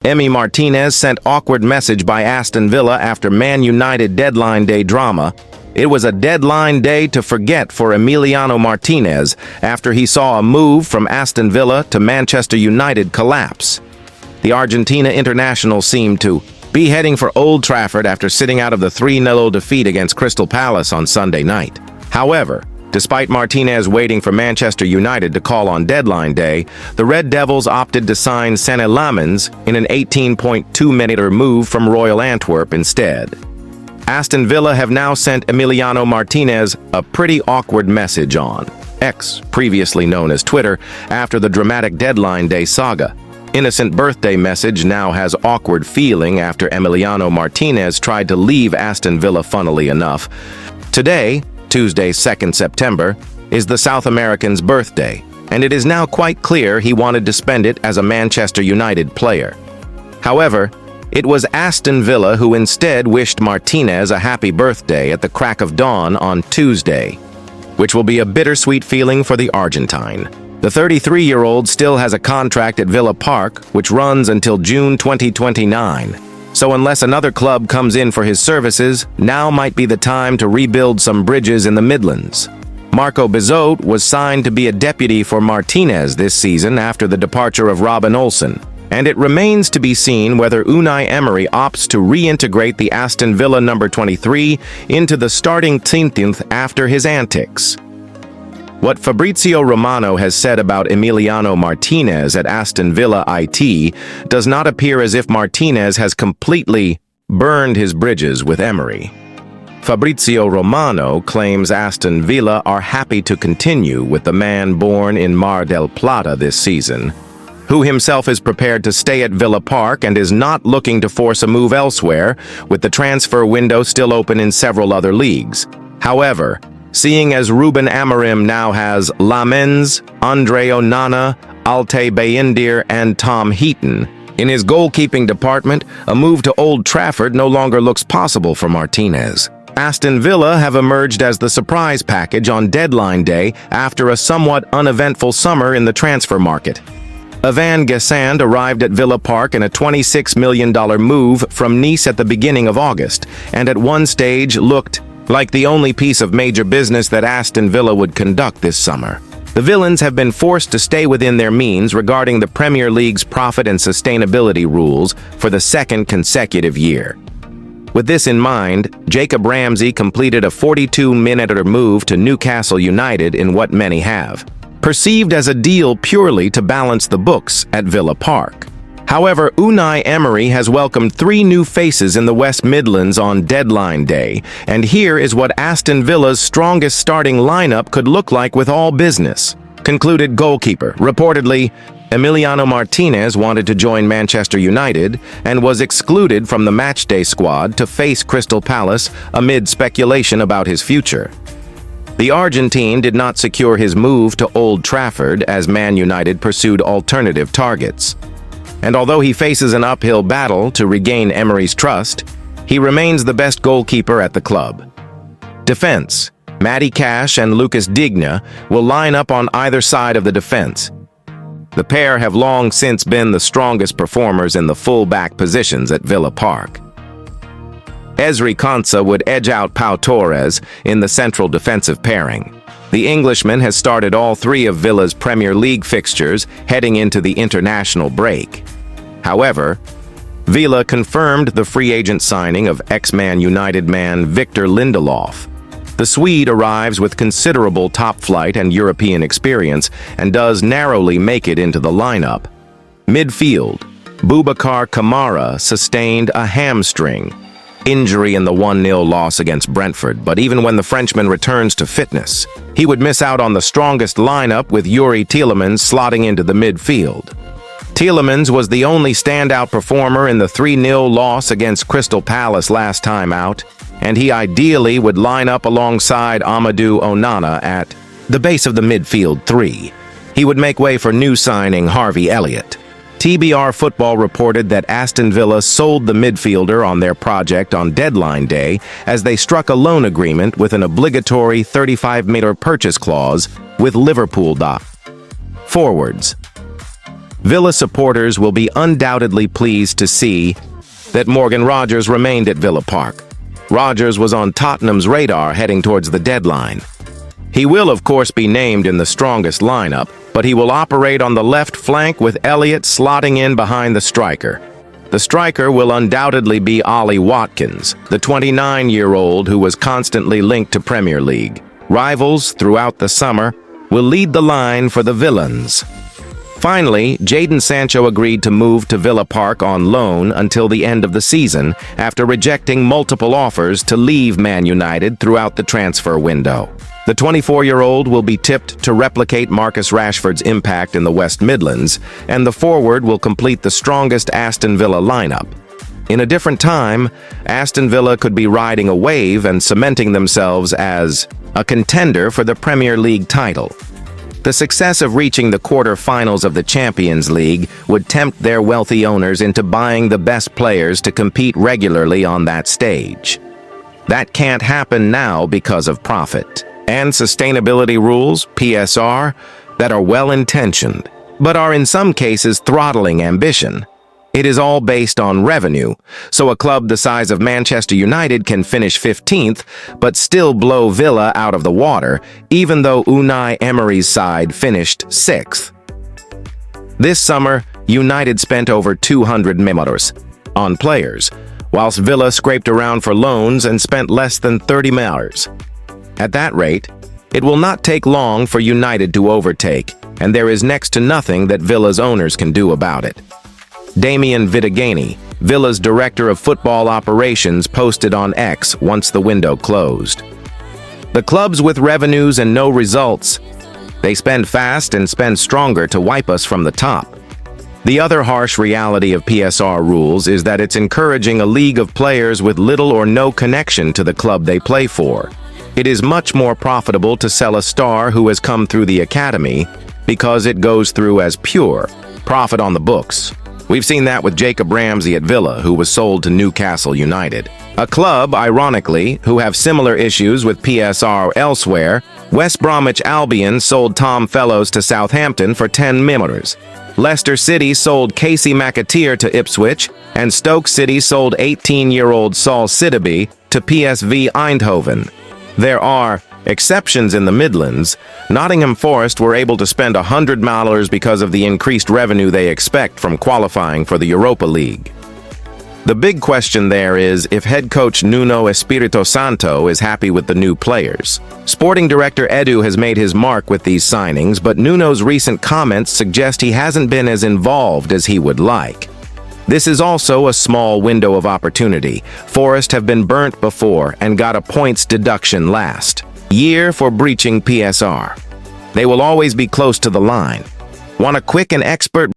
Emi Martinez sent awkward message by Aston Villa after Man United deadline day drama. It was a deadline day to forget for Emiliano Martinez after he saw a move from Aston Villa to Manchester United collapse. The Argentina international seemed to be heading for Old Trafford after sitting out of the 3-0 defeat against Crystal Palace on Sunday night. However, despite Martinez waiting for Manchester United to call on deadline day, the Red Devils opted to sign Sanne Lammens in an 18.2-minute move from Royal Antwerp instead. Aston Villa have now sent Emiliano Martinez a pretty awkward message on X, previously known as Twitter, after the dramatic deadline day saga. Innocent birthday message now has awkward feeling after Emiliano Martinez tried to leave Aston Villa, funnily enough. Today, Tuesday, 2nd September, is the South American's birthday, and it is now quite clear he wanted to spend it as a Manchester United player. However, it was Aston Villa who instead wished Martinez a happy birthday at the crack of dawn on Tuesday, which will be a bittersweet feeling for the Argentine. The 33-year-old still has a contract at Villa Park, which runs until June 2029. So unless another club comes in for his services, now might be the time to rebuild some bridges in the Midlands. Marco Bizot was signed to be a deputy for Martinez this season after the departure of Robin Olsen, and it remains to be seen whether Unai Emery opts to reintegrate the Aston Villa number 23 into the starting 10th after his antics. What Fabrizio Romano has said about Emiliano Martinez at Aston Villa IT does not appear as if Martinez has completely burned his bridges with Emery. Fabrizio Romano claims Aston Villa are happy to continue with the man born in Mar del Plata this season, who himself is prepared to stay at Villa Park and is not looking to force a move elsewhere, with the transfer window still open in several other leagues. However, seeing as Ruben Amorim now has Lammens, Andre Onana, Altay Bayindir, and Tom Heaton in his goalkeeping department, a move to Old Trafford no longer looks possible for Martinez. Aston Villa have emerged as the surprise package on deadline day after a somewhat uneventful summer in the transfer market. Evan Gassand arrived at Villa Park in a $26 million move from Nice at the beginning of August, and at one stage looked like the only piece of major business that Aston Villa would conduct this summer. The Villains have been forced to stay within their means regarding the Premier League's profit and sustainability rules for the second consecutive year. With this in mind, Jacob Ramsey completed a 42-minute move to Newcastle United in what many have perceived as a deal purely to balance the books at Villa Park. However, Unai Emery has welcomed 3 new faces in the West Midlands on deadline day, and here is what Aston Villa's strongest starting lineup could look like with all business. Concluded goalkeeper. Reportedly, Emiliano Martinez wanted to join Manchester United and was excluded from the matchday squad to face Crystal Palace amid speculation about his future. The Argentine did not secure his move to Old Trafford as Man United pursued alternative targets. And although he faces an uphill battle to regain Emery's trust, he remains the best goalkeeper at the club. Defense. Matty Cash and Lucas Digne will line up on either side of the defense. The pair have long since been the strongest performers in the full-back positions at Villa Park. Ezri Konsa would edge out Pau Torres in the central defensive pairing. The Englishman has started all 3 of Villa's Premier League fixtures heading into the international break. However, Villa confirmed the free agent signing of ex-Man United man Victor Lindelof. The Swede arrives with considerable top-flight and European experience and does narrowly make it into the lineup. Midfield. Boubacar Kamara sustained a hamstring injury in the 1-0 loss against Brentford, but even when the Frenchman returns to fitness, he would miss out on the strongest lineup with Yuri Tielemans slotting into the midfield. Tielemans was the only standout performer in the 3-0 loss against Crystal Palace last time out, and he ideally would line up alongside Amadou Onana at the base of the midfield 3. He would make way for new signing Harvey Elliott. TBR Football reported that Aston Villa sold the midfielder on their project on deadline day as they struck a loan agreement with an obligatory 35-meter purchase clause with Liverpool. Forwards. Villa supporters will be undoubtedly pleased to see that Morgan Rogers remained at Villa Park. Rogers was on Tottenham's radar heading towards the deadline. He will, of course, be named in the strongest lineup, but he will operate on the left flank with Elliott slotting in behind the striker. The striker will undoubtedly be Ollie Watkins, the 29-year-old who was constantly linked to Premier League. Rivals throughout the summer will lead the line for the Villains. Finally, Jadon Sancho agreed to move to Villa Park on loan until the end of the season after rejecting multiple offers to leave Man United throughout the transfer window. The 24-year-old will be tipped to replicate Marcus Rashford's impact in the West Midlands, and the forward will complete the strongest Aston Villa lineup. In a different time, Aston Villa could be riding a wave and cementing themselves as a contender for the Premier League title. The success of reaching the quarter-finals of the Champions League would tempt their wealthy owners into buying the best players to compete regularly on that stage. That can't happen now because of profit and sustainability rules, PSR, that are well-intentioned, but are in some cases throttling ambition. It is all based on revenue, so a club the size of Manchester United can finish 15th, but still blow Villa out of the water, even though Unai Emery's side finished 6th. This summer, United spent over 200 million on players, whilst Villa scraped around for loans and spent less than 30 million. At that rate, it will not take long for United to overtake, and there is next to nothing that Villa's owners can do about it. Damien Vitagini, Villa's director of football operations, posted on X once the window closed. The clubs with revenues and no results, they spend fast and spend stronger to wipe us from the top. The other harsh reality of PSR rules is that it's encouraging a league of players with little or no connection to the club they play for. It is much more profitable to sell a star who has come through the academy because it goes through as pure profit on the books. We've seen that with Jacob Ramsey at Villa, who was sold to Newcastle United. A club, ironically, who have similar issues with PSR elsewhere. West Bromwich Albion sold Tom Fellows to Southampton for 10 million. Leicester City sold Casey McAteer to Ipswich, and Stoke City sold 18-year-old Saul Sidibe to PSV Eindhoven. There are exceptions in the Midlands. Nottingham Forest were able to spend $100 million because of the increased revenue they expect from qualifying for the Europa League. The big question there is if head coach Nuno Espirito Santo is happy with the new players. Sporting director Edu has made his mark with these signings, but Nuno's recent comments suggest he hasn't been as involved as he would like. This is also a small window of opportunity. Forest have been burnt before and got a points deduction last year for breaching PSR. They will always be close to the line. Want a quick and expert